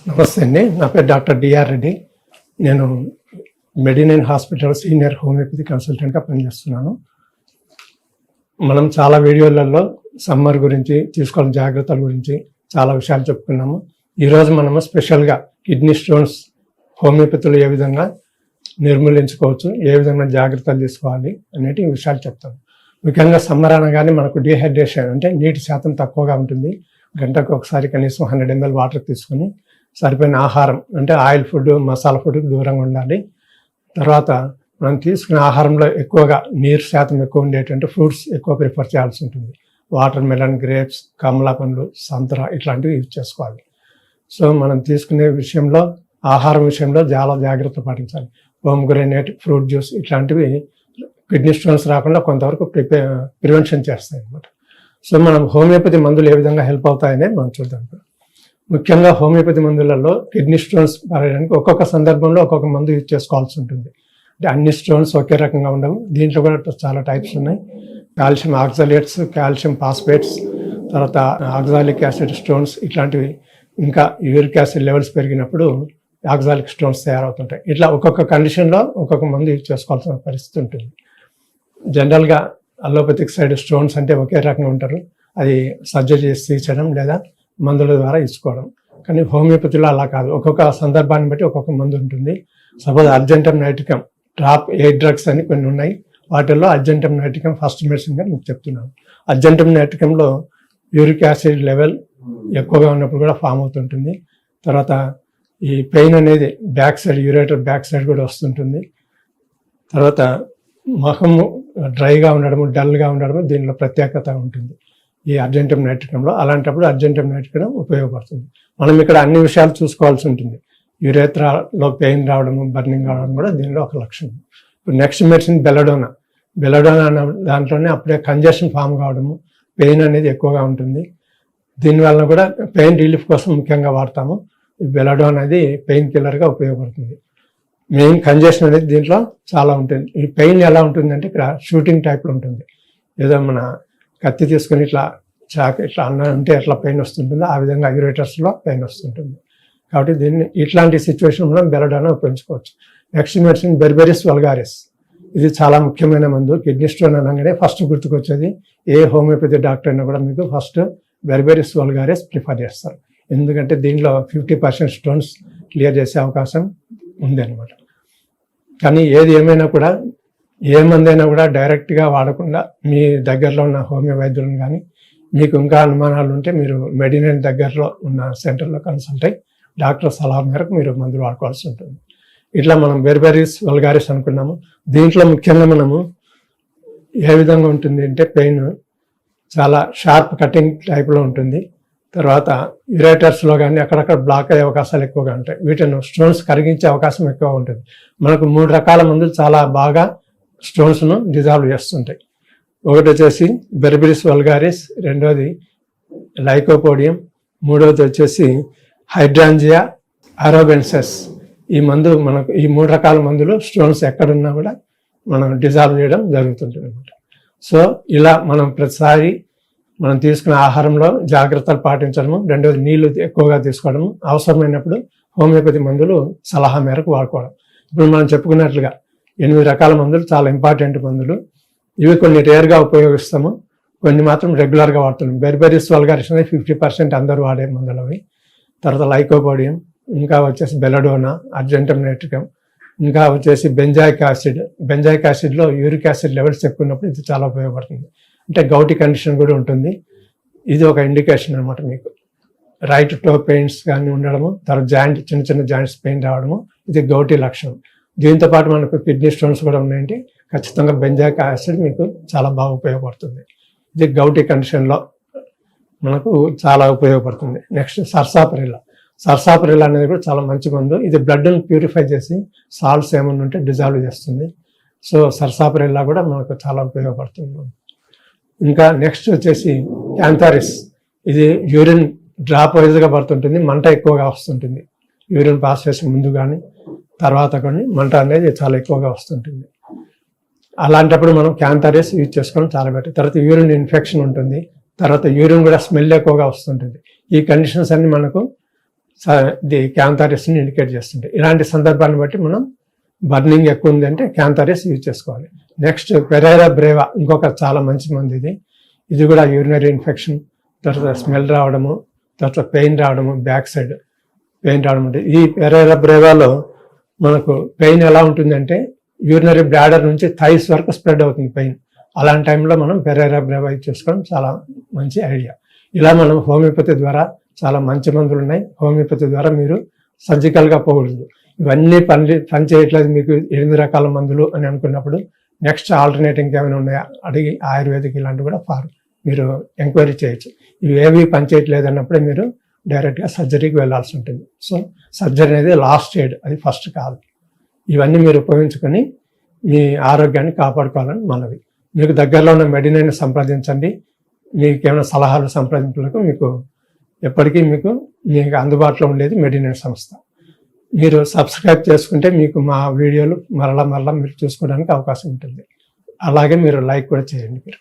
నమస్తే అండి. నా పేరు డాక్టర్ డిఆర్ రెడ్డి. నేను మెడినైన్ హాస్పిటల్ సీనియర్ హోమియోపతి కన్సల్టెంట్గా పనిచేస్తున్నాను. మనం చాలా వీడియోలలో సమ్మర్ గురించి తీసుకోవాల్సిన జాగ్రత్తల గురించి చాలా విషయాలు చెప్పుకున్నాము. ఈరోజు మనము స్పెషల్గా కిడ్నీ స్టోన్స్ హోమియోపతిలో ఏ విధంగా నిర్మూలించుకోవచ్చు, ఏ విధంగా జాగ్రత్తలు తీసుకోవాలి అనేటి విషయాలు చెప్తాను. ముఖ్యంగా సమ్మర్ అనగానే మనకు డీహైడ్రేషన్ అంటే నీటి శాతం తక్కువగా ఉంటుంది. గంటకు ఒకసారి కనీసం 100 ml వాటర్ తీసుకొని సరిపోయిన ఆహారం అంటే ఆయిల్ ఫుడ్, మసాలా ఫుడ్ దూరంగా ఉండాలి. తర్వాత మనం తీసుకునే ఆహారంలో ఎక్కువగా నీరు శాతం ఎక్కువ ఉండేటువంటి ఫ్రూట్స్ ఎక్కువ ప్రిఫర్ చేయాల్సి ఉంటుంది. వాటర్ మెలన్, గ్రేప్స్, కమలా పండ్లు, సంతర ఇట్లాంటివి యూజ్ చేసుకోవాలి. సో మనం తీసుకునే విషయంలో ఆహారం విషయంలో చాలా జాగ్రత్త పాటించాలి. పోమ్గ్రెనేట్, ఫ్రూట్ జ్యూస్ ఇట్లాంటివి కిడ్నీ స్టోన్స్ రాకుండా కొంతవరకు ప్రివెన్షన్ చేస్తాయి అన్నమాట. సో మనం హోమియోపతి మందులు ఏ విధంగా హెల్ప్ అవుతాయనే మనం చూద్దాం. ముఖ్యంగా హోమియోపతి మందులలో కిడ్నీ స్టోన్స్ పడడానికి ఒక్కొక్క సందర్భంలో ఒక్కొక్క మందు యూజ్ చేసుకోవాల్సి ఉంటుంది. అంటే అన్ని స్టోన్స్ ఒకే రకంగా ఉండవు. దీంట్లో కూడా చాలా టైప్స్ ఉన్నాయి. కాల్షియం ఆక్సాలేట్స్, కాల్షియం ఫాస్ఫేట్స్, తర్వాత ఆక్సాలిక్ యాసిడ్ స్టోన్స్ ఇట్లాంటివి, ఇంకా యూరిక్ యాసిడ్ లెవెల్స్ పెరిగినప్పుడు ఆక్సాలిక్ స్టోన్స్ తయారవుతుంటాయి. ఇట్లా ఒక్కొక్క కండిషన్లో ఒక్కొక్క మందు యూజ్ చేసుకోవాల్సిన పరిస్థితి ఉంటుంది. జనరల్గా అలోపతిక్ సైడ్ స్టోన్స్ అంటే ఒకే రకంగా ఉంటారు. అది సర్జరీ చేసి తీర్చడం లేదా మందుల ద్వారా ఇచ్చుకోవడం. కానీ హోమియోపతిలో అలా కాదు. ఒక్కొక్క సందర్భాన్ని బట్టి ఒక్కొక్క మందు ఉంటుంది. సపోజ్ అర్జెంటమ్ నైట్రికమ్ డ్రాప్ 8 డ్రగ్స్ అని కొన్ని ఉన్నాయి. వాటిల్లో అర్జెంటమ్ నైట్రికమ్ ఫస్ట్ మెడిసిన్గా మీకు చెప్తున్నాను. అర్జెంటమ్ నైట్రికంలో యూరిక్ యాసిడ్ లెవెల్ ఎక్కువగా ఉన్నప్పుడు కూడా ఫామ్ అవుతుంటుంది. తర్వాత ఈ పెయిన్ అనేది back side, ureter back side కూడా వస్తుంటుంది. తర్వాత ముఖము డ్రైగా ఉండడము, డల్గా ఉండడము దీనిలో ప్రత్యేకత ఉంటుంది ఈ అర్జెంటమ్ నైట్రికంలో. అలాంటప్పుడు అర్జెంటమ్ నైట్రికం ఉపయోగపడుతుంది. మనం ఇక్కడ అన్ని విషయాలు చూసుకోవాల్సి ఉంటుంది. యూరేత్రాలో పెయిన్ రావడము, బర్నింగ్ రావడం కూడా దీనిలో ఒక లక్షణం. ఇప్పుడు నెక్స్ట్ మెడిసిన్ బెలడోనా. బెలడోనా అన్న దాంట్లోనే అప్పుడే కంజెషన్ ఫామ్ కావడము, పెయిన్ అనేది ఎక్కువగా ఉంటుంది. దీనివల్ల కూడా పెయిన్ రిలీఫ్ కోసం ముఖ్యంగా వాడతాము. ఈ బెలడోనా అనేది పెయిన్ కిల్లర్గా ఉపయోగపడుతుంది. మెయిన్ కంజెషన్ అనేది దీంట్లో చాలా ఉంటుంది. ఈ పెయిన్ ఎలా ఉంటుందంటే ఇక్కడ షూటింగ్ టైప్లో ఉంటుంది. ఏదో మన కత్తి తీసుకొని ఇట్లా ఇట్లా అన్న ఉంటే ఎట్లా పెయిన్ వస్తుంటుందో ఆ విధంగా యూరేటర్స్లో పెయిన్ వస్తుంటుంది. కాబట్టి దీన్ని ఇట్లాంటి సిచ్యువేషన్ మనం బెలడోనా ఉపయోగించుకోవచ్చు. Next medicine Berberis vulgaris. ఇది చాలా ముఖ్యమైన మందు. కిడ్నీ స్టోన్ అనగానే ఫస్ట్ గుర్తుకొచ్చేది ఏ హోమియోపతి డాక్టర్ అయినా కూడా మీకు ఫస్ట్ బెర్బెరిస్ వల్గారిస్ ప్రిఫర్ చేస్తారు. ఎందుకంటే దీనిలో 50% స్టోన్స్ క్లియర్ చేసే అవకాశం ఉంది అనమాట. కానీ ఏది ఏమైనా కూడా ఏ మందైనా కూడా డైరెక్ట్గా వాడకుండా మీ దగ్గరలో ఉన్న హోమియో వైద్యులను కానీ, మీకు ఇంకా అనుమానాలు ఉంటే మీరు మెడినైన్ దగ్గరలో ఉన్న సెంటర్లో కన్సల్ట్ అయ్యి డాక్టర్ సలహా మేరకు మీరు మందులు వాడుకోవాల్సి ఉంటుంది. ఇట్లా మనం బెర్బెరిస్ వల్గారిస్ అనుకున్నాము. దీంట్లో ముఖ్యంగా మనము ఏ విధంగా ఉంటుంది అంటే పెయిన్ చాలా షార్ప్ కటింగ్ టైప్లో ఉంటుంది. తర్వాత యురేటర్స్లో కానీ అక్కడక్కడ బ్లాక్ అయ్యే అవకాశాలు ఎక్కువగా ఉంటాయి. వీటిని స్టోన్స్ కరిగించే అవకాశం ఎక్కువ ఉంటుంది. మనకు 3 రకాల మందులు చాలా బాగా స్టోన్స్ను డిజాల్వ్ చేస్తుంటాయి. ఒకటి వచ్చేసి బెర్బెరిస్ వల్గారిస్, రెండోది లైకోపోడియం, మూడవది వచ్చేసి హైడ్రాంజియా అరోబెన్సెస్. ఈ మందు మనకు ఈ 3 రకాల మందులు స్టోన్స్ ఎక్కడున్నా కూడా మనం డిజాల్వ్ చేయడం జరుగుతుంటుంది అనమాట. సో ఇలా మనం ప్రతిసారి మనం తీసుకునే ఆహారంలో జాగ్రత్తలు పాటించడము, రెండోది నీళ్లు ఎక్కువగా తీసుకోవడము, అవసరమైనప్పుడు హోమియోపతి మందులు సలహా మేరకు వాడుకోవడం. ఇప్పుడు మనం చెప్పుకున్నట్లుగా 8 రకాల మందులు చాలా ఇంపార్టెంట్ మందులు. ఇవి కొన్ని రేర్గా ఉపయోగిస్తాము, కొన్ని మాత్రం రెగ్యులర్గా వాడుతున్నాం. బెర్బెరిస్ వల్గారిస్ అనేది 50% అందరూ వాడే మందులు అవి. తర్వాత లైకోపోడియం, ఇంకా వచ్చేసి బెలడోనా, అర్జెంటమ్ నైట్రికం, ఇంకా వచ్చేసి బెంజాయిక్ యాసిడ్. బెంజాయిక్ యాసిడ్లో యూరిక్ యాసిడ్ లెవెల్స్ ఎక్కువ ఉన్నప్పుడు ఇది చాలా ఉపయోగపడుతుంది. అంటే గౌటీ కండిషన్ కూడా ఉంటుంది. ఇది ఒక ఇండికేషన్ అనమాట. మీకు రైట్ టో పెయిన్స్ కానీ ఉండడము, తర్వాత జాయింట్ చిన్న చిన్న జాయింట్స్ పెయిన్ రావడము, ఇది గౌటీ లక్షణం. దీంతో పాటు మనకు కిడ్నీ స్టోన్స్ కూడా ఉన్నాయంటే ఖచ్చితంగా బెంజాయిక్ యాసిడ్ మీకు చాలా బాగా ఉపయోగపడుతుంది. ఇది గౌటీ కండిషన్లో మనకు చాలా ఉపయోగపడుతుంది. నెక్స్ట్ సర్సాపరిల్లా. సర్సాపరిల్లా అనేది కూడా చాలా మంచి మందు. ఇది బ్లడ్ని ప్యూరిఫై చేసి సాల్ట్స్ ఏమైనా ఉంటే డిజాల్వ్ చేస్తుంది. సో సర్సాపరిల్లా కూడా మనకు చాలా ఉపయోగపడుతుంది. ఇంకా నెక్స్ట్ వచ్చేసి క్యాంథారిస్. ఇది యూరిన్ డ్రాప్ వైజ్గా పడుతుంటుంది, మంట ఎక్కువగా వస్తుంటుంది. యూరిన్ పాస్ చేసే ముందు కానీ తర్వాత కానీ మంట అనేది చాలా ఎక్కువగా వస్తుంటుంది. అలాంటప్పుడు మనం క్యాంథారిస్ యూజ్ చేసుకోవడం చాలా బెటర్. తర్వాత యూరిన్ ఇన్ఫెక్షన్ ఉంటుంది, తర్వాత యూరిన్ కూడా స్మెల్ ఎక్కువగా వస్తుంటుంది. ఈ కండిషన్స్ అన్ని మనకు ఇది క్యాంథారిస్ని ఇండికేట్ చేస్తుంటాయి. ఇలాంటి సందర్భాన్ని బట్టి మనం బర్నింగ్ ఎక్కువ ఉంది అంటే క్యాంథారిస్ యూజ్ చేసుకోవాలి. నెక్స్ట్ పెరైరా బ్రేవా, ఇంకొక చాలా మంచి మంది ఇది కూడా యూరినరీ ఇన్ఫెక్షన్, తర్వాత స్మెల్ రావడము, తర్వాత పెయిన్ రావడము, బ్యాక్ సైడ్ పెయిన్ రావడం ఉంటుంది. ఈ పెరైరా బ్రేవాలో మనకు పెయిన్ ఎలా ఉంటుందంటే యూరినరీ బ్లాడర్ నుంచి థైస్ వరకు స్ప్రెడ్ అవుతుంది పెయిన్. అలాంటి టైంలో మనం పెరైరా బ్రేవా యూజ్ చేసుకోవడం చాలా మంచి ఐడియా. ఇలా మనం హోమియోపతి ద్వారా చాలా మంచి మందులు ఉన్నాయి. హోమియోపతి ద్వారా మీరు సర్జికల్గా పోకూడదు. ఇవన్నీ పని చేయట్లేదు మీకు 8 రకాల మందులు అని అనుకున్నప్పుడు నెక్స్ట్ ఆల్టర్నేటివ్ ఏమైనా ఉన్నాయా అడిగి ఆయుర్వేదిక్ ఇలాంటివి కూడా మీరు ఎంక్వైరీ చేయొచ్చు. ఇవి ఏవి పని చేయట్లేదు అన్నప్పుడే మీరు డైరెక్ట్గా సర్జరీకి వెళ్ళాల్సి ఉంటుంది. సో సర్జరీ అనేది లాస్ట్ ఎయిడ్, అది ఫస్ట్ కాదు. ఇవన్నీ మీరు ఉపయోగించుకొని మీ ఆరోగ్యాన్ని కాపాడుకోవాలని మనవి. మీకు దగ్గరలో ఉన్న మెడినైన్ సంప్రదించండి. మీకు ఏమైనా సలహాలు సంప్రదింపులకు మీకు ఎప్పటికీ మీకు అందుబాటులో ఉండేది మెడినైన్ సంస్థ. మీరు సబ్స్క్రైబ్ చేసుకుంటే మీకు మా వీడియోలు మరలా మీరు చూసుకోవడానికి అవకాశం ఉంటుంది. అలాగే మీరు లైక్ కూడా చేయండి. మీరు